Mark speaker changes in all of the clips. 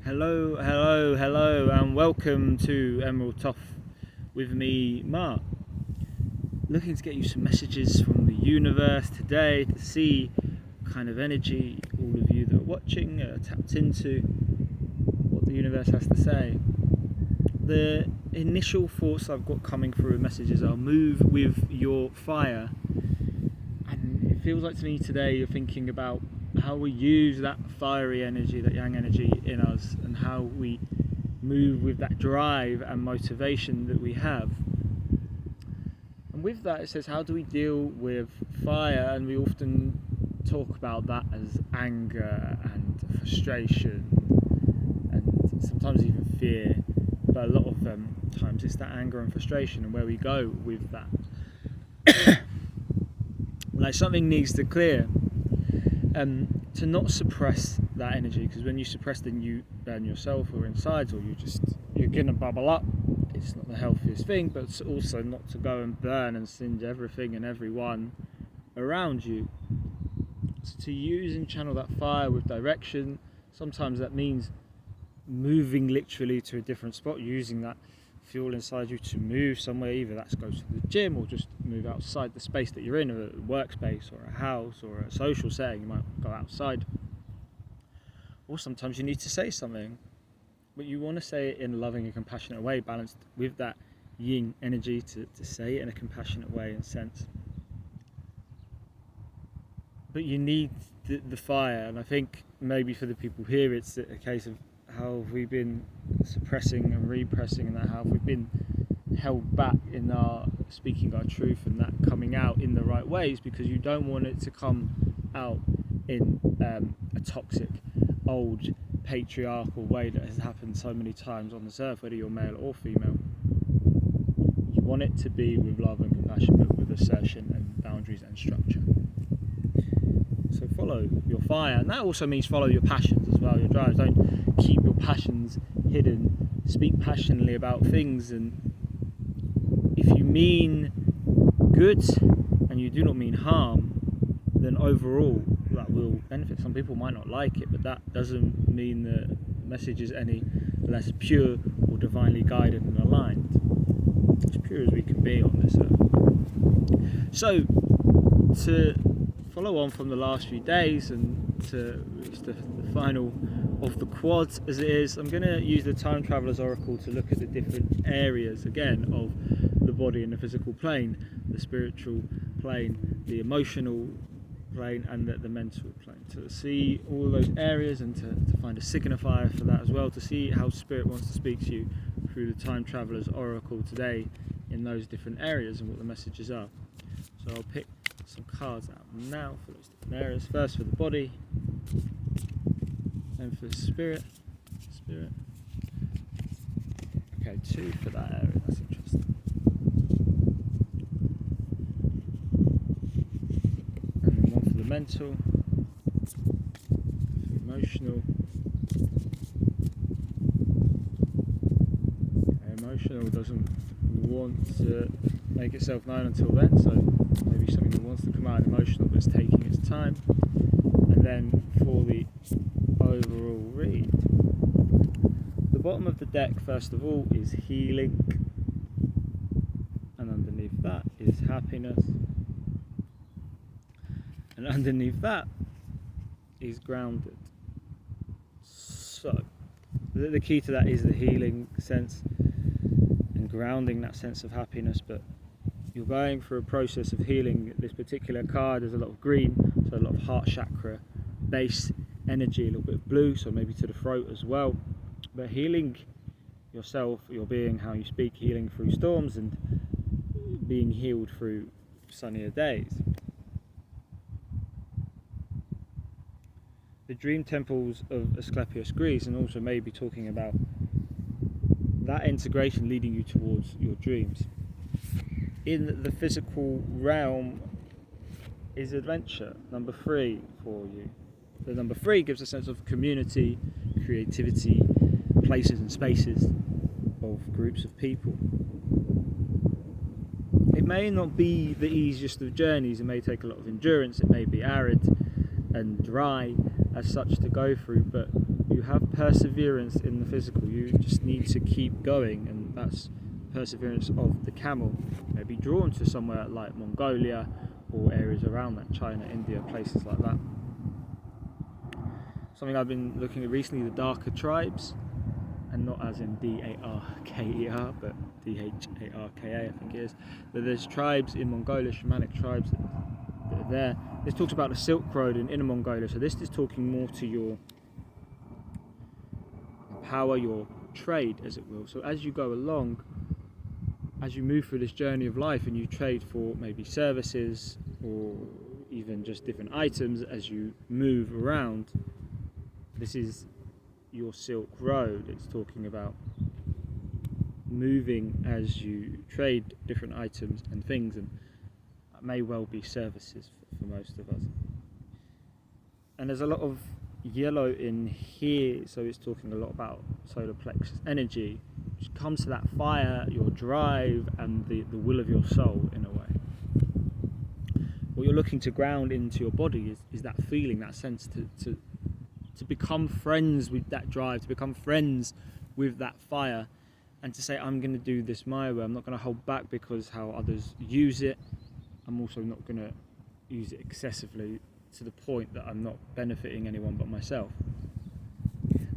Speaker 1: Hello, and welcome to Emerald Thoth with me, Mark. Looking to get you some messages from the universe today to see what kind of energy all of you that are watching are tapped into, what the universe has to say. The initial thoughts I've got coming through messages are move with your fire, and it feels like to me today you're thinking about how we use that fiery energy, that yang energy in us, and how we move with that drive and motivation that we have. And with that, it says, how do we deal with fire? And we often talk about that as anger and frustration and sometimes even fear, but a lot of times it's that anger and frustration and where we go with that. Like something needs to clear. To not suppress that energy, because when you suppress, then you burn yourself or insides, or you're gonna bubble up. It's not the healthiest thing, but it's also not to go and burn and singe everything and everyone around you. So to use and channel that fire with direction, sometimes that means moving literally to a different spot, using that fuel inside you to move somewhere, either that's go to the gym or just move outside the space that you're in, a workspace or a house or a social setting. You might go outside, or sometimes you need to say something, but you want to say it in a loving and compassionate way, balanced with that yin energy to say it in a compassionate way and sense. But you need the fire, and I think maybe for the people here it's a case of how have we been suppressing and repressing, and that how have we been held back in our speaking our truth and that coming out in the right ways, because you don't want it to come out in a toxic, old, patriarchal way that has happened so many times on this earth, whether you're male or female. You want it to be with love and compassion, but with assertion and boundaries and structure. So follow your fire, and that also means follow your passions as well, your drives. Don't keep your passions hidden. Speak passionately about things, and if you mean good and you do not mean harm, then overall that will benefit. Some people might not like it, but that doesn't mean the message is any less pure or divinely guided and aligned. As pure as we can be on this earth. So to follow on from the last few days and to reach the final of the quads as it is, I'm going to use the Time Traveler's Oracle to look at the different areas again of the body and the physical plane, the spiritual plane, the emotional plane, and the mental plane, to see all those areas and to find a signifier for that as well, to see how Spirit wants to speak to you through the Time Traveler's Oracle today in those different areas and what the messages are. So I'll pick some cards out now for those different areas. First for the body, then for spirit. Okay, 2 for that area, that's interesting. And then 1 for the mental, for emotional. Emotional doesn't want to make itself known until then, so maybe something that wants to come out emotional but it's taking its time. And then for the overall read, the bottom of the deck first of all is healing, and underneath that is happiness, and underneath that is grounded. So the key to that is the healing sense and grounding that sense of happiness, but you're going through a process of healing. This particular card, there's a lot of green, so a lot of heart chakra base energy, a little bit of blue, so maybe to the throat as well. But healing yourself, your being, how you speak, healing through storms and being healed through sunnier days. The dream temples of Asclepius, Greece, and also maybe talking about that integration leading you towards your dreams. In the physical realm is adventure, number 3 for you. The number 3 gives a sense of community, creativity, places and spaces of groups of people. It may not be the easiest of journeys, it may take a lot of endurance, it may be arid and dry as such to go through, but You have perseverance in the physical. You just need to keep going, and that's perseverance of the camel. Maybe drawn to somewhere like Mongolia or areas around that, China, India, places like that. Something I've been looking at recently, the darker tribes, and not as in D-A-R-K-E-R, but D-H-A-R-K-A, I think it is. But there's tribes in Mongolia, shamanic tribes that are there. This talks about the Silk Road in Inner Mongolia, so this is talking more to your power, your trade, as it will. So as you go along, as you move through this journey of life and you trade for maybe services or even just different items as you move around, this is your Silk Road. It's talking about moving as you trade different items and things, and that may well be services for most of us. And there's a lot of yellow in here, so it's talking a lot about solar plexus energy, which comes to that fire, your drive, and the will of your soul in a way. What you're looking to ground into your body is that feeling, that sense to become friends with that drive, to become friends with that fire, and to say, I'm going to do this my way. I'm not going to hold back because how others use it. I'm also not going to use it excessively to the point that I'm not benefiting anyone but myself.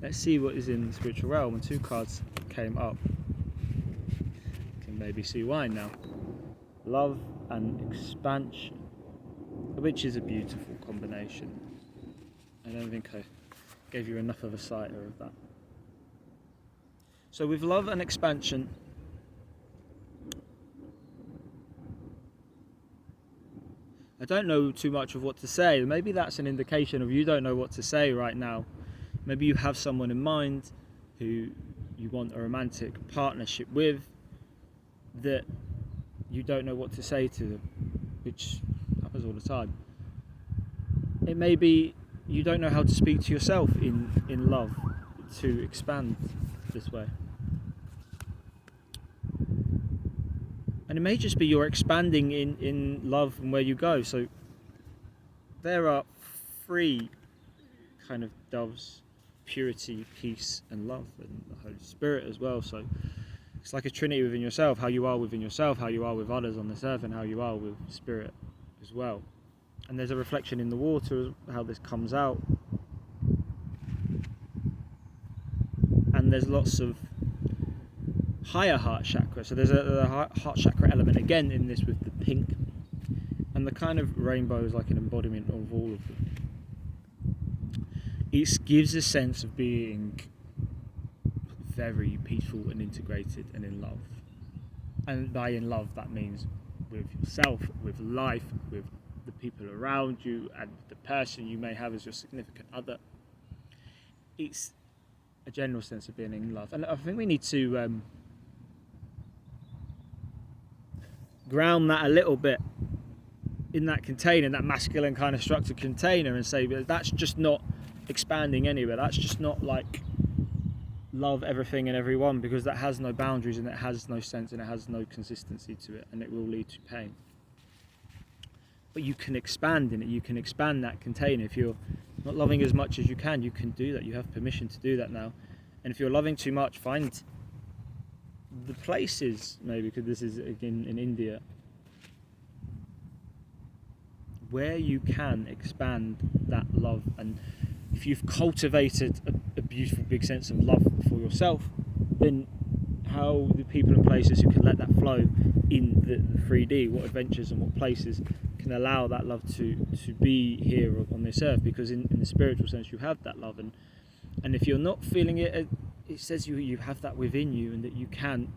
Speaker 1: Let's see what is in the spiritual realm. And 2 cards came up. You can maybe see why now. Love and expansion, which is a beautiful combination. I don't think I gave you enough of a sight of that. So with love and expansion, I don't know too much of what to say. Maybe that's an indication of you don't know what to say right now. Maybe you have someone in mind who you want a romantic partnership with that you don't know what to say to them, which happens all the time. It may be you don't know how to speak to yourself in love to expand this way. And it may just be you're expanding in love and where you go. So there are 3 kind of doves: purity, peace, and love, and the Holy Spirit as well. So it's like a trinity within yourself, how you are within yourself, how you are with others on this earth, and how you are with Spirit as well. And there's a reflection in the water, how this comes out. And there's lots of higher heart chakra. So there's a heart chakra element again in this with the pink. And the kind of rainbow is like an embodiment of all of them. It gives a sense of being very peaceful and integrated and in love. And by in love, that means with yourself, with life, with the people around you, and the person you may have as your significant other. It's a general sense of being in love. And I think we need to ground that a little bit in that container, that masculine kind of structured container, and say, but that's just not expanding anywhere. That's just not like love everything and everyone, because that has no boundaries and it has no sense and it has no consistency to it, and it will lead to pain. But you can expand in it. You can expand that container. If you're not loving as much as you can do that. You have permission to do that now. And if you're loving too much, find the places, maybe, because this is again in India, where you can expand that love. And if you've cultivated a beautiful big sense of love for yourself, then how the people and places who can let that flow in the 3D, what adventures and what places can allow that love to be here on this earth, because in the spiritual sense you have that love, and if you're not feeling it, it says you have that within you, and that you can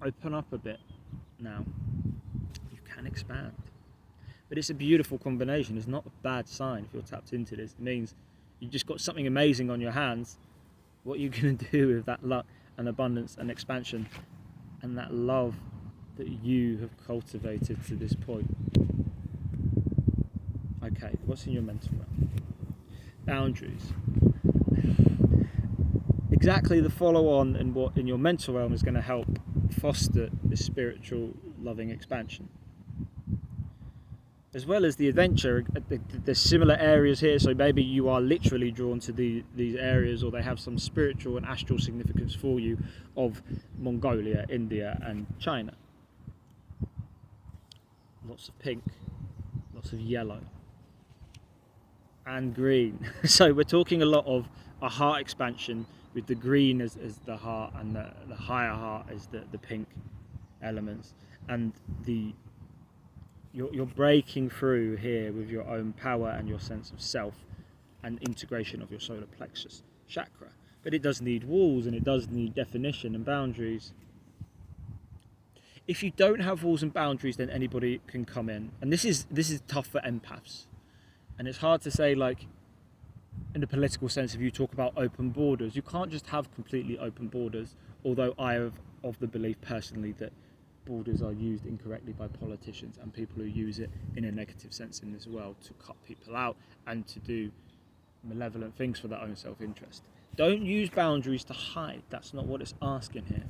Speaker 1: open up a bit now, you can expand. But it's a beautiful combination. It's not a bad sign if you're tapped into this. It means you've just got something amazing on your hands. What are you going to do with that luck and abundance and expansion and that love that you have cultivated to this point? Okay, what's in your mental realm? Boundaries. Exactly the follow-on and what in your mental realm is going to help foster this spiritual loving expansion. as well as the adventure. There's similar areas here, so maybe you are literally drawn to these areas, or they have some spiritual and astral significance for you, of Mongolia, India and China. Lots of pink, lots of yellow and green. So we're talking a lot of a heart expansion, with the green as the heart, and the higher heart as the pink elements, and you're breaking through here with your own power and your sense of self and integration of your solar plexus chakra. But it does need walls, and it does need definition and boundaries. If you don't have walls and boundaries, then anybody can come in, and this is tough for empaths, and it's hard to say, like, in the political sense, if you talk about open borders, you can't just have completely open borders, although I am of the belief personally that borders are used incorrectly by politicians and people who use it in a negative sense in this world to cut people out and to do malevolent things for their own self-interest. Don't use boundaries to hide. That's not what it's asking here.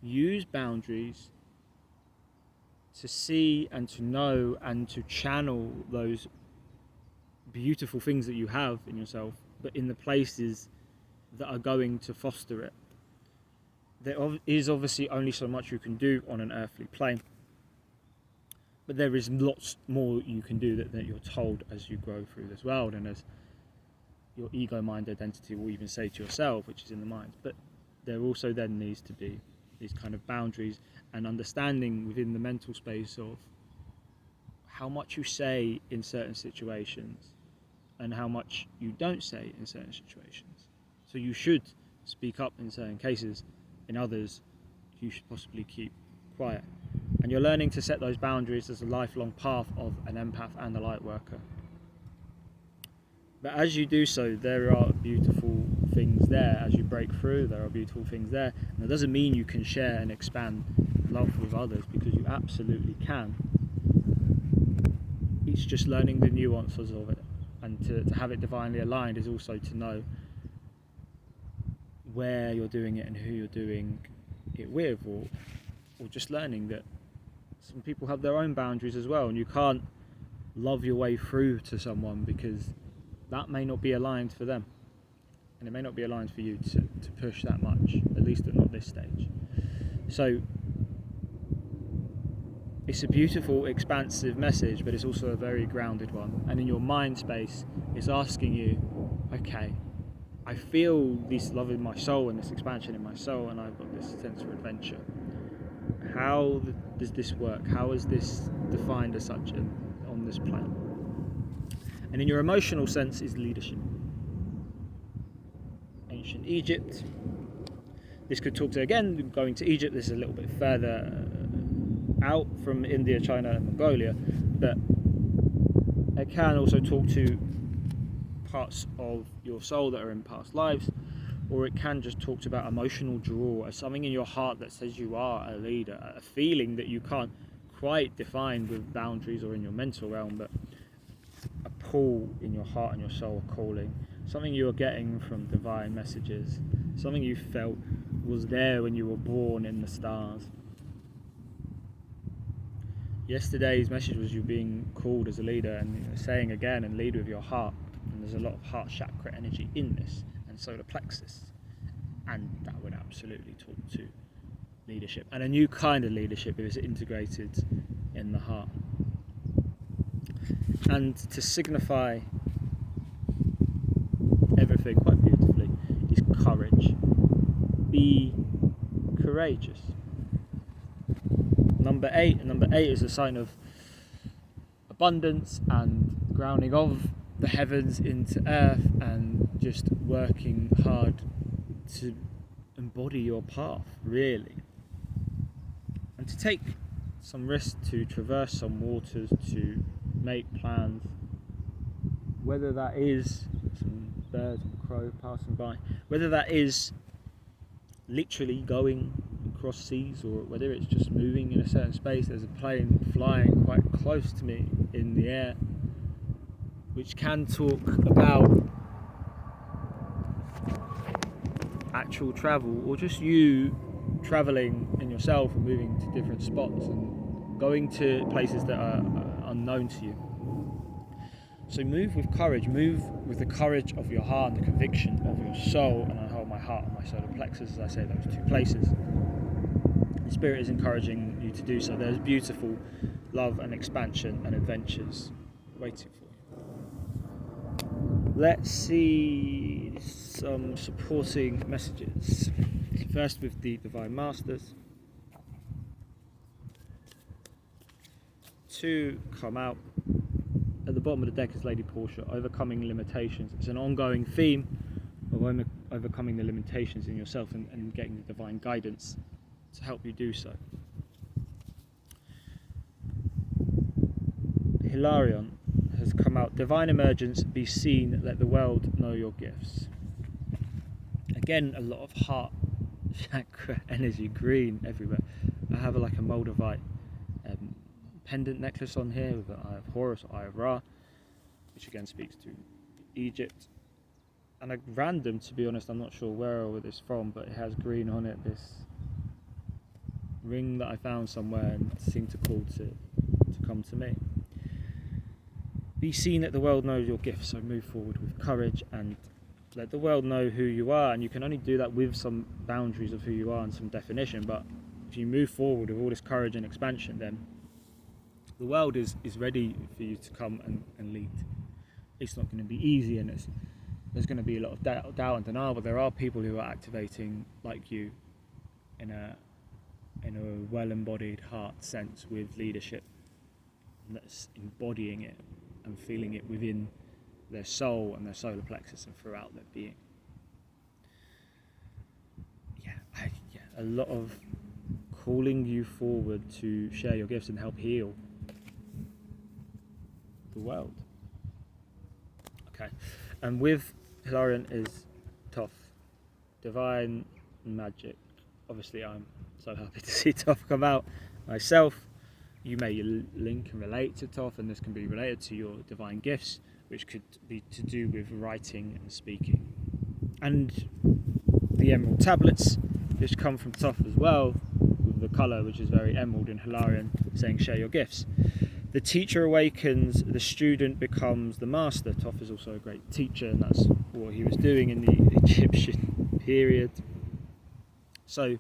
Speaker 1: Use boundaries to see and to know and to channel those beautiful things that you have in yourself, but in the places that are going to foster it. There is obviously only so much you can do on an earthly plane, but there is lots more you can do that you're told as you grow through this world, and as your ego mind identity will even say to yourself, which is in the mind. But there also then needs to be these kind of boundaries and understanding within the mental space of how much you say in certain situations and how much you don't say in certain situations. So you should speak up in certain cases, in others you should possibly keep quiet. And you're learning to set those boundaries as a lifelong path of an empath and a light worker. But as you do so, there are beautiful things there. As you break through, there are beautiful things there. And that doesn't mean you can share and expand love with others, because you absolutely can. It's just learning the nuances of it, and to have it divinely aligned is also to know where you're doing it and who you're doing it with, or just learning that some people have their own boundaries as well, and you can't love your way through to someone because that may not be aligned for them, and it may not be aligned for you to push that much, at least at not this stage. So it's a beautiful, expansive message, but it's also a very grounded one. And in your mind space, it's asking you, okay, I feel this love in my soul and this expansion in my soul, and I've got this sense of adventure. How does this work? How is this defined as such on this plane? And in your emotional sense is leadership. Ancient Egypt. This could talk to, again, going to Egypt, this is a little bit further out from India, China and Mongolia, but it can also talk to parts of your soul that are in past lives, or it can just talk about emotional draw, as something in your heart that says you are a leader, a feeling that you can't quite define with boundaries or in your mental realm, but a pull in your heart and your soul, a calling, something you are getting from divine messages, something you felt was there when you were born in the stars. Yesterday's message was you being called as a leader, and saying again, and lead with your heart. And there's a lot of heart chakra energy in this, and solar plexus, and that would absolutely talk to leadership, and a new kind of leadership if it's integrated in the heart. And to signify everything quite beautifully is courage. Be courageous. Number eight is a sign of abundance and grounding of the heavens into earth, and just working hard to embody your path, really, and to take some risk, to traverse some waters, to make plans, whether that is some birds and crow passing by, whether that is literally going across seas, or whether it's just moving in a certain space. There's a plane flying quite close to me in the air, which can talk about actual travel, or just you travelling in yourself and moving to different spots and going to places that are unknown to you. So move with courage, move with the courage of your heart and the conviction of your soul. And I hold my heart and my solar plexus as I say those two places. The Spirit is encouraging you to do so. There's beautiful love and expansion and adventures waiting for you. Let's see some supporting messages. First with the Divine Masters. 2 come out. At the bottom of the deck is Lady Portia, overcoming limitations. It's an ongoing theme of overcoming the limitations in yourself and getting the divine guidance to help you do so. Hilarion has come out. Divine emergence, be seen, let the world know your gifts. Again, a lot of heart chakra energy, green everywhere. I have like a Moldavite pendant necklace on here with the Eye of Horus, Eye of Ra, which again speaks to Egypt. And a random, to be honest, I'm not sure where all this from, but it has green on it, this ring that I found somewhere and seemed to call to come to me. Be seen that the world knows your gifts, so move forward with courage and let the world know who you are. And you can only do that with some boundaries of who you are and some definition, but if you move forward with all this courage and expansion, then the world is ready for you to come and lead. It's not going to be easy, and there's going to be a lot of doubt and denial, but there are people who are activating like you in a well-embodied heart sense with leadership, and that's embodying it and feeling it within their soul and their solar plexus and throughout their being. A lot of calling you forward to share your gifts and help heal the world. Okay, and with Hilarion is Thoth, divine magic. Obviously, I'm so happy to see Thoth come out myself. You may link and relate to Thoth, and this can be related to your divine gifts, which could be to do with writing and speaking. And the emerald tablets, which come from Thoth as well, with the colour which is very emerald in Hilarion, saying share your gifts. The teacher awakens, the student becomes the master. Thoth is also a great teacher, and that's what he was doing in the Egyptian period. So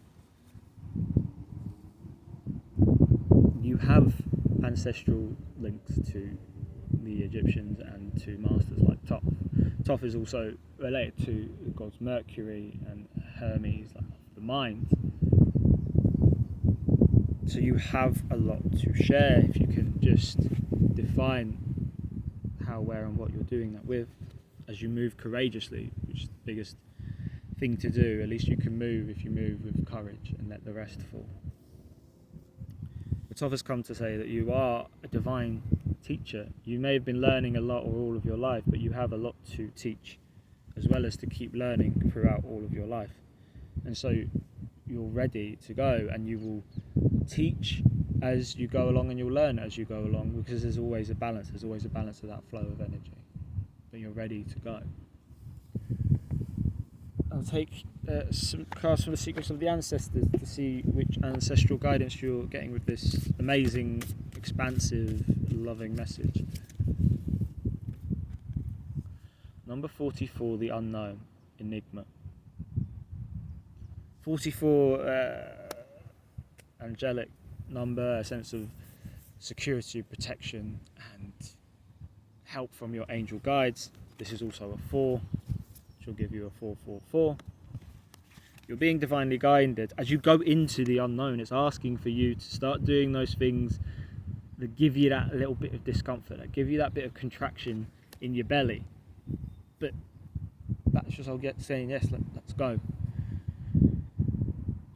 Speaker 1: you have ancestral links to the Egyptians and to masters like Thoth. Thoth is also related to the gods Mercury and Hermes, like the mind. So you have a lot to share if you can just define how, where and what you're doing that with as you move courageously, which is the biggest thing to do. At least you can move if you move with courage and let the rest fall. But Thoth has come to say that you are a divine teacher. You may have been learning a lot or all of your life, but you have a lot to teach as well as to keep learning throughout all of your life. And so you're ready to go, and you will teach as you go along and you'll learn as you go along, because there's always a balance of that flow of energy, but you're ready to go. I'll take some cards from the Secrets of the Ancestors to see which ancestral guidance you're getting with this amazing, expansive, loving message. Number 44, the unknown, enigma. 44, angelic number, a sense of security, protection and help from your angel guides. This is also a 4, which will give you a 444. You're being divinely guided. As you go into the unknown, it's asking for you to start doing those things that give you that little bit of discomfort, that give you that bit of contraction in your belly. But that's just saying, yes, let's go.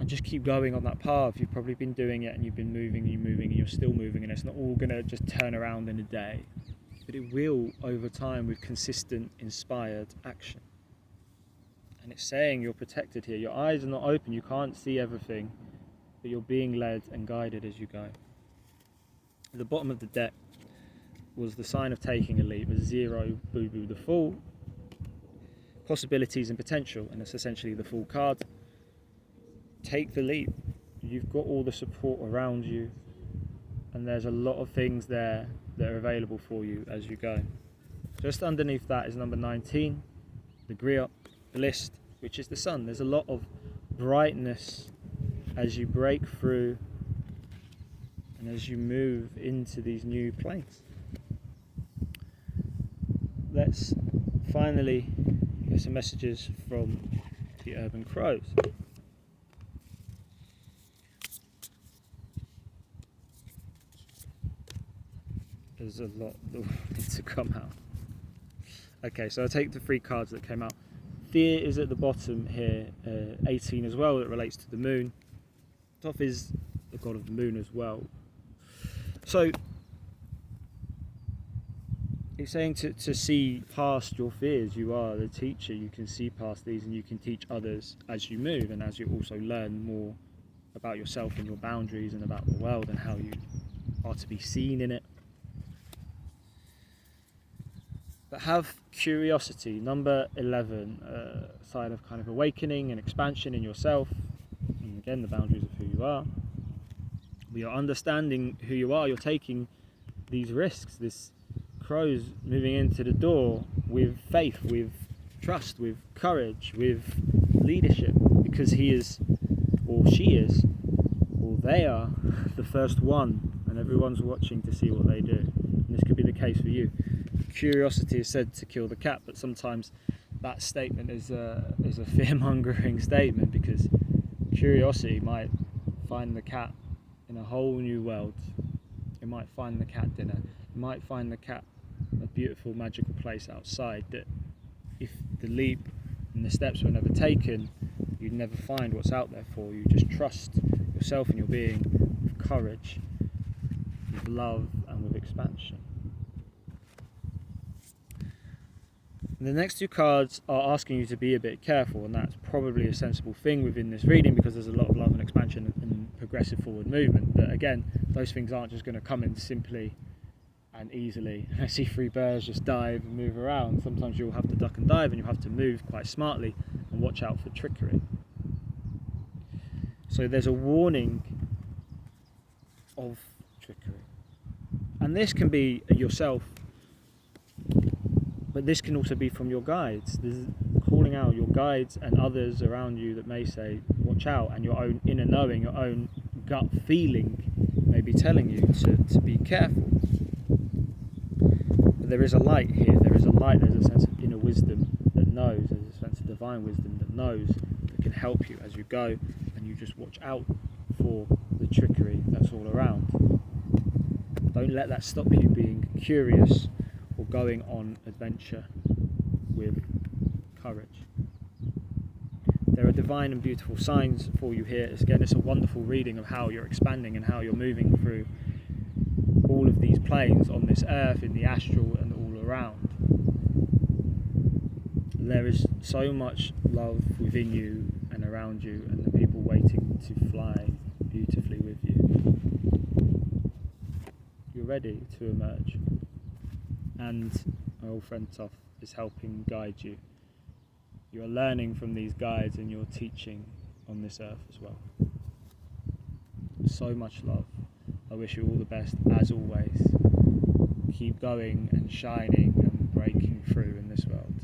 Speaker 1: And just keep going on that path. You've probably been doing it and you've been moving, and you're still moving, and it's not all going to just turn around in a day. But it will over time with consistent, inspired action. And it's saying you're protected here. Your eyes are not open, you can't see everything, but you're being led and guided as you go. At the bottom of the deck was the sign of taking a leap, a 0, boo-boo, the Fool, possibilities and potential, and it's essentially the Fool card. Take the leap. You've got all the support around you. and there's a lot of things there that are available for you as you go. Just underneath that is number 19, the Griot, the list, which is the sun. There's a lot of brightness as you break through and as you move into these new planes. Let's finally get some messages from the urban crows. There's a lot that needs to come out. Okay, so I'll take the 3 cards that came out. Fear is at the bottom here, 18 as well, that relates to the moon. Thoth is the god of the moon as well. So it's saying to see past your fears. You are the teacher, you can see past these and you can teach others as you move, and as you also learn more about yourself and your boundaries and about the world and how you are to be seen in it. But have curiosity, number 11, sign of kind of awakening and expansion in yourself, and again the boundaries of who you are. We are understanding who you are. You're taking these risks, this crow's moving into the door with faith, with trust, with courage, with leadership, because he is, or she is, or they are the first one, and everyone's watching to see what they do. And this could be the case for you. Curiosity is said to kill the cat, but sometimes that statement is a fear-mongering statement, because curiosity might find the cat in a whole new world. It might find the cat dinner. It might find the cat a beautiful, magical place outside that, if the leap and the steps were never taken, you'd never find what's out there for you. Just trust yourself and your being with courage, with love, and with expansion. The next 2 cards are asking you to be a bit careful, and that's probably a sensible thing within this reading, because there's a lot of love and expansion and progressive forward movement. But again, those things aren't just going to come in simply and easily. I see 3 birds just dive and move around. Sometimes you'll have to duck and dive, and you'll have to move quite smartly and watch out for trickery. So there's a warning of trickery, and this can be yourself, but this can also be from your guides. This is calling out your guides and others around you that may say, watch out, and your own inner knowing, your own gut feeling may be telling you to be careful. But there is a light here, there is a light, there's a sense of inner wisdom that knows, there's a sense of divine wisdom that knows, that can help you as you go, and you just watch out for the trickery that's all around. Don't let that stop you being curious or going on adventure with courage. There are divine and beautiful signs for you here. Again, it's a wonderful reading of how you're expanding and how you're moving through all of these planes on this earth, in the astral and all around. There is so much love within you and around you, and the people waiting to fly beautifully with you. You're ready to emerge, and my old friend Thoth is helping guide you. You are learning from these guides, and you're teaching on this earth as well. So much love. I wish you all the best as always. Keep going and shining and breaking through in this world.